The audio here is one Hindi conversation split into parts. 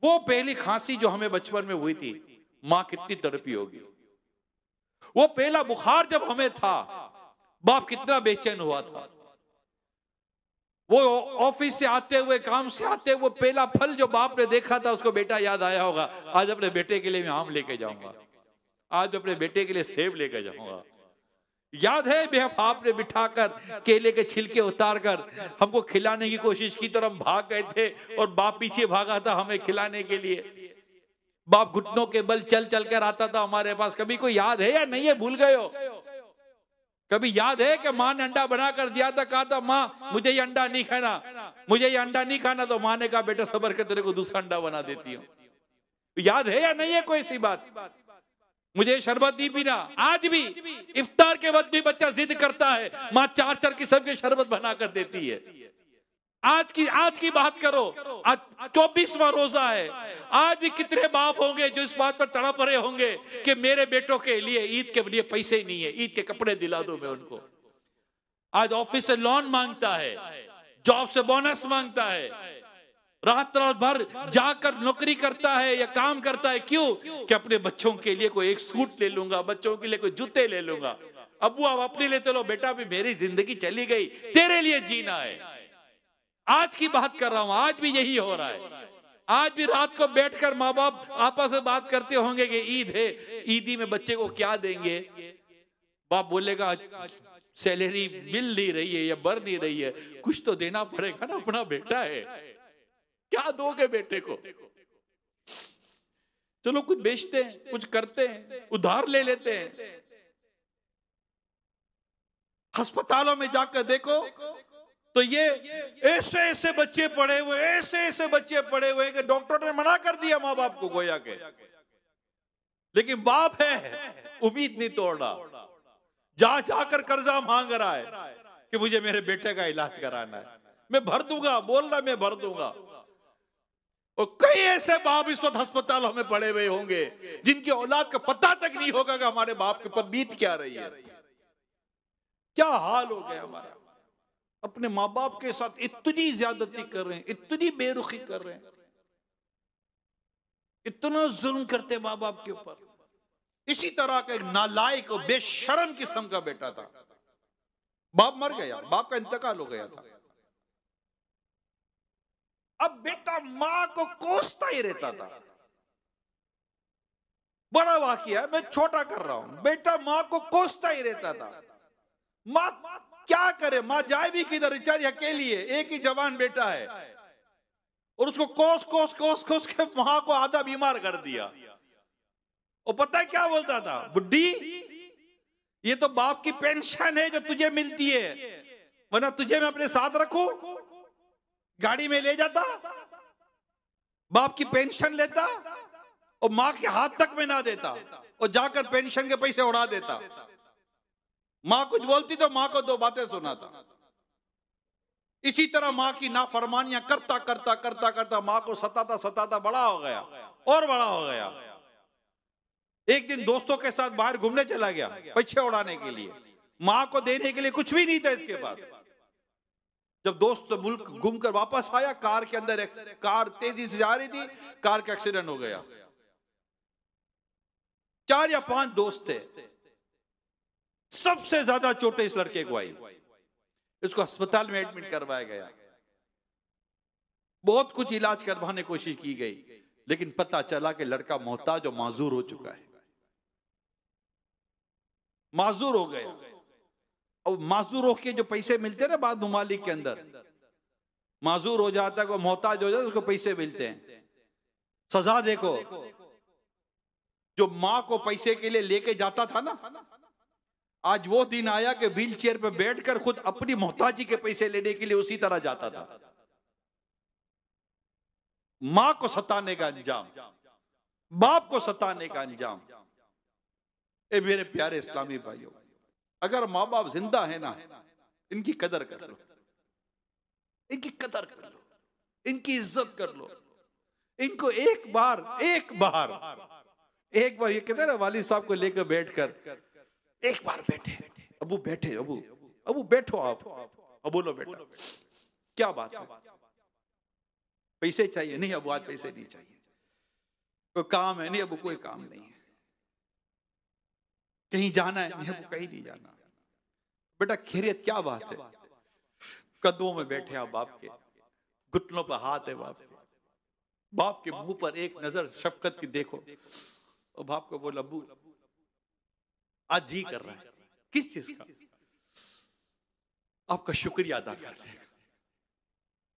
वो पहली खांसी जो हमें बचपन में हुई थी, मां कितनी तड़पी होगी। वो पहला बुखार जब हमें था, बाप कितना बेचैन हुआ था। वो ऑफिस से आते हुए, काम से आते हुए, वो पहला फल जो बाप ने देखा था, उसको बेटा याद आया होगा, आज अपने बेटे के लिए मैं आम लेके जाऊंगा, आज अपने बेटे के लिए सेब लेके जाऊंगा। याद है मेरे बाप ने बिठाकर केले के छिलके उतार कर हमको खिलाने की कोशिश की तो हम भाग गए थे और बाप पीछे भागा था हमें खिलाने के लिए। बाप घुटनों के बल चल चल कर आता था हमारे पास। कभी कोई याद है या नहीं है, भूल गए हो? कभी याद है कि माँ ने अंडा बना कर दिया था, कहा था माँ मुझे ये अंडा नहीं खाना, मुझे ये अंडा नहीं खाना, तो माँ ने कहा बेटा सबर कर तेरे को दूसरा अंडा बना देती हूँ। याद है या नहीं है कोई ऐसी बात? मुझे शरबत नहीं पीना। आज भी इफ्तार के वक्त भी बच्चा जिद करता है, माँ 4-4 किस्म के शरबत बना कर देती है। आज की बात करो, आज 24वां रोजा है। आज भी कितने बाप होंगे जो इस बात पर तड़प रहे होंगे कि मेरे बेटों के लिए ईद के लिए पैसे नहीं है, ईद के कपड़े दिला दो मैं उनको। आज ऑफिस से लोन मांगता है, जॉब से बोनस मांगता है, रात भर जाकर नौकरी करता है या काम करता है। क्यों? कि अपने बच्चों के लिए कोई एक सूट ले लूंगा, बच्चों के लिए कोई जूते ले लूंगा। अब्बू आप अपने लिए तो लो, बेटा भी मेरी जिंदगी चली गई, तेरे लिए जीना है। आज की बात कर रहा हूं, आज भी यही हो रहा है। आज भी रात को बैठकर माँ बाप आपस में बात करते होंगे कि ईद है, ईदी में बच्चे को क्या देंगे। बाप बोलेगा सैलरी मिल नहीं रही है या बढ़ नहीं रही है, कुछ तो देना पड़ेगा ना, अपना बेटा है, क्या दोगे बेटे को? चलो कुछ बेचते हैं, कुछ करते हैं, उधार ले लेते हैं। अस्पतालों में जाकर देखो तो ये ऐसे ऐसे बच्चे पड़े हुए, ऐसे बच्चे पड़े हुए कि डॉक्टर ने मना कर दिया माँ बाप को गोया के, लेकिन बाप है उम्मीद नहीं तोड़ रहा, जाकर कर्जा मांग रहा है कि मुझे मेरे बेटे का इलाज कराना है, मैं भर दूंगा, बोल रहा मैं भर दूंगा। और कई ऐसे बाप इस वक्त अस्पतालों में पड़े हुए होंगे जिनकी औलाद का पता तक नहीं होगा कि हमारे बाप के पर बीत क्या रही है। क्या हाल हो गया हमारा, अपने माँ बाप के साथ इतनी ज्यादती कर रहे हैं, इतनी बेरुखी कर रहे हैं, इतना जुल्म करते माँ बाप के ऊपर। इसी तरह का एक नालायक और बेशर्म किस्म का बेटा था, बाप मर गया, बाप का इंतकाल हो गया था। अब बेटा मां को कोसता ही रहता था। बड़ा वाकया है, मैं छोटा कर रहा हूं। बेटा मां को कोसता ही रहता था। मां क्या करे, मां जाए भी किधर, बेचारी अकेली है, एक ही जवान बेटा है, और उसको कोस के मां को आधा बीमार कर दिया। और पता है क्या बोलता था, बुड्ढी ये तो बाप की पेंशन है जो तुझे मिलती है, वरना तुझे मैं अपने साथ रखूं, गाड़ी में ले जाता, बाप की पेंशन लेता और मां के हाथ तक में ना देता और जाकर पेंशन के पैसे उड़ा देता। मां कुछ बोलती तो मां को 2 बातें सुनाता। इसी तरह मां की नाफरमानियां करता करता करता करता मां को सताता बड़ा हो गया और बड़ा हो गया। एक दिन दोस्तों के साथ बाहर घूमने चला गया पैसे उड़ाने के लिए, मां को देने के लिए कुछ भी नहीं था इसके पास। जब दोस्त मुल्क घूमकर वापस आया, कार के अंदर कार तेजी से जा रही थी, कार का एक्सीडेंट हो गया। 4 या 5 दोस्त थे, सबसे ज्यादा चोटें इस लड़के को आई। इसको अस्पताल में एडमिट करवाया गया, बहुत कुछ इलाज करवाने की कोशिश की गई, लेकिन पता चला कि लड़का मोहताज और माजूर हो चुका है, माजूर हो गया। और माजूर होके जो पैसे मिलते हैं ना बाद ममालिक के अंदर, माजूर हो जाता है, मोहताज हो जाता है, उसको पैसे मिलते हैं। सजा देखो, जो मां को पैसे के लिए लेके जाता था ना, आज वो दिन आया कि व्हील चेयर पे बैठकर खुद अपनी मोहताजी के पैसे लेने के लिए उसी तरह जाता था। मां को सताने का अंजाम, बाप को सताने का अंजाम। ए मेरे प्यारे इस्लामी भाइयों, अगर माँ बाप जिंदा है ना, इनकी कदर कर लो, इनकी कदर कर लो, इनकी इज्जत कर लो। इनको एक बार ये कहते हैं ना, वाली साहब को लेकर बैठकर एक बार बैठे, अबू बैठे, अबू बैठो आप, अब बोलो बेटा क्या बात है, पैसे चाहिए? नहीं अबू आज पैसे नहीं चाहिए। कोई काम है? नहीं अबू कोई काम नहीं है। कहीं जाना है? नहीं अबू कहीं नहीं जाना। बेटा खैरियत? क्या बात है? कदमों में बैठे आप बाप के, घुटनों पर हाथ है बाप के, बाप के मुंह पर एक नजर शफकत की देखो। और बाप को बोला अबू आज जी कर रहा है। किस चीज का? आपका शुक्रिया अदा कर रहे हैं।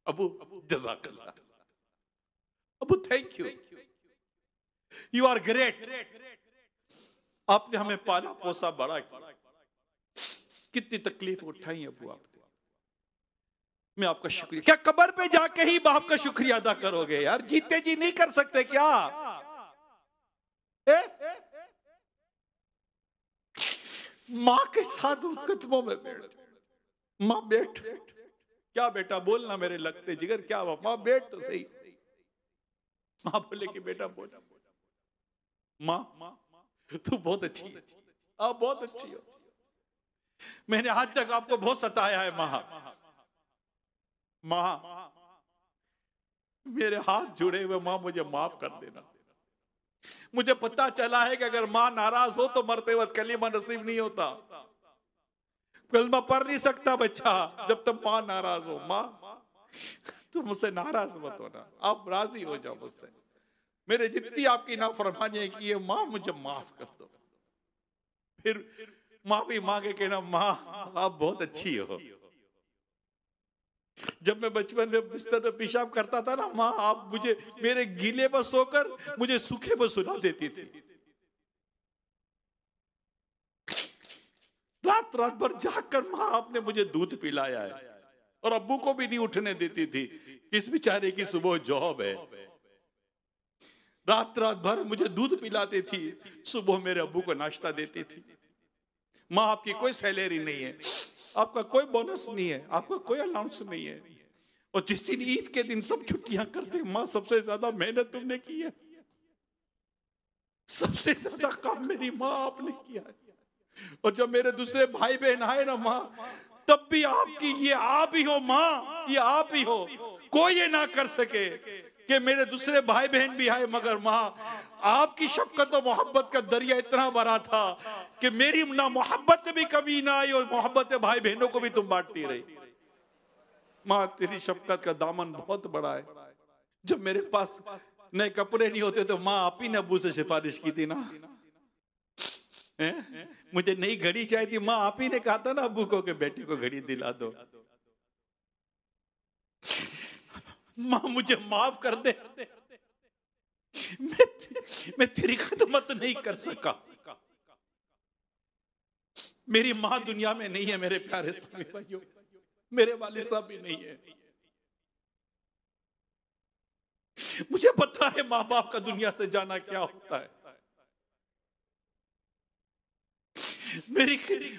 अबू जज़ाकल्लाह, अबू thank you, you are great. आपने हमें पाला पोसा बड़ा किया, कितनी तकलीफ उठाई अबू आपने, मैं आपका शुक्रिया। क्या कब्र पे जाके ही बाप का शुक्रिया अदा करोगे यार? जीते जी नहीं कर सकते क्या? माँ के साथ कदमों में बैठ, माँ बैठ, क्या बेटा बोलना मेरे लगते जिगर, क्या हुआ? माँ बैठ तो सही। माँ बोले कि बेटा बोल। माँ तू बहुत अच्छी है, आप बहुत अच्छी हो, मैंने आज तक आपको बहुत सताया है माँ। माँ मेरे हाथ जुड़े हुए, माँ मुझे माफ कर देना। मुझे पता चला है कि अगर माँ नाराज हो तो मरते वक्त कलीमा नसीब नहीं होता, कलमा पढ़ नहीं सकता बच्चा जब तक माँ नाराज हो। माँ तुम मुझसे नाराज मत होना, आप राजी हो जाओ मुझसे, मेरे जितनी आपकी नाफरमानी की है माँ मुझे माफ कर दो। फिर माफी मांगे के ना, माँ आप बहुत अच्छी हो। जब मैं बचपन में बिस्तर में पेशाब करता था ना माँ, आप मुझे मेरे गीले पर सोकर मुझे सूखे पर सुला देती थी। रात रात भर जागकर माँ आपने मुझे दूध पिलाया है, और अब्बू को भी नहीं उठने देती थी, किस बेचारे की सुबह जॉब है। रात रात भर मुझे दूध पिलाती थी, सुबह मेरे अब्बू को नाश्ता देती थी। माँ आपकी कोई सैलरी नहीं है, आपका कोई बोनस नहीं है, आपका कोई अलाउंस नहीं है, और जिस दिन ईद के दिन सब छुट्टियां करते, माँ सबसे ज्यादा मेहनत तुमने की है, सबसे ज्यादा काम मेरी माँ आपने किया है। और जब मेरे दूसरे भाई बहन आए ना माँ, तब भी आपकी, ये आप ही हो माँ, ये आप ही हो, कोई ये ना कर सके कि मेरे दूसरे भाई बहन भी आए, मगर माँ आपकी शफकत और मोहब्बत का दरिया इतना बड़ा था कि मेरी ना मोहब्बत में भी कमी ना आई, और मोहब्बत भाई बहनों को भी तुम बांटती रही। माँ तेरी शफकत का दामन बहुत बड़ा है। जब मेरे पास नए कपड़े नहीं होते तो माँ आप ही ने अब्बू से सिफारिश की थी ना, मुझे नई घड़ी चाहिए थी, माँ आप ही ने कहा था ना अब्बू को कि बेटे को घड़ी दिला दो। माँ मुझे माफ कर दे, मैं तेरी खिदमत नहीं कर सका। मेरी माँ दुनिया में नहीं है मेरे प्यारे इस्लामी भाइयों, मेरे वालिद साहब भी नहीं है। मुझे पता है माँ बाप का दुनिया से जाना क्या होता है।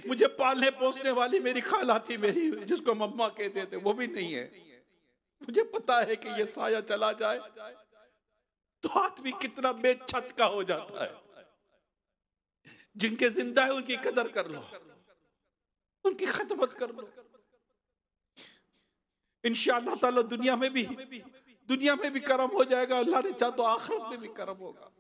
मुझे पालने पोसने वाली मेरी खाला थी, मेरी जिसको मम्मा कहते थे, वो भी नहीं है। मुझे पता है कि ये साया चला जाए तो आदमी कितना बेछत का हो जाता है। जिनके जिंदा है उनकी कदर कर लो, उनकी खिदमत कर लो। इंशाअल्लाह ताला दुनिया में भी करम हो जाएगा, अल्लाह ने चाहा तो आखिरत में भी करम होगा।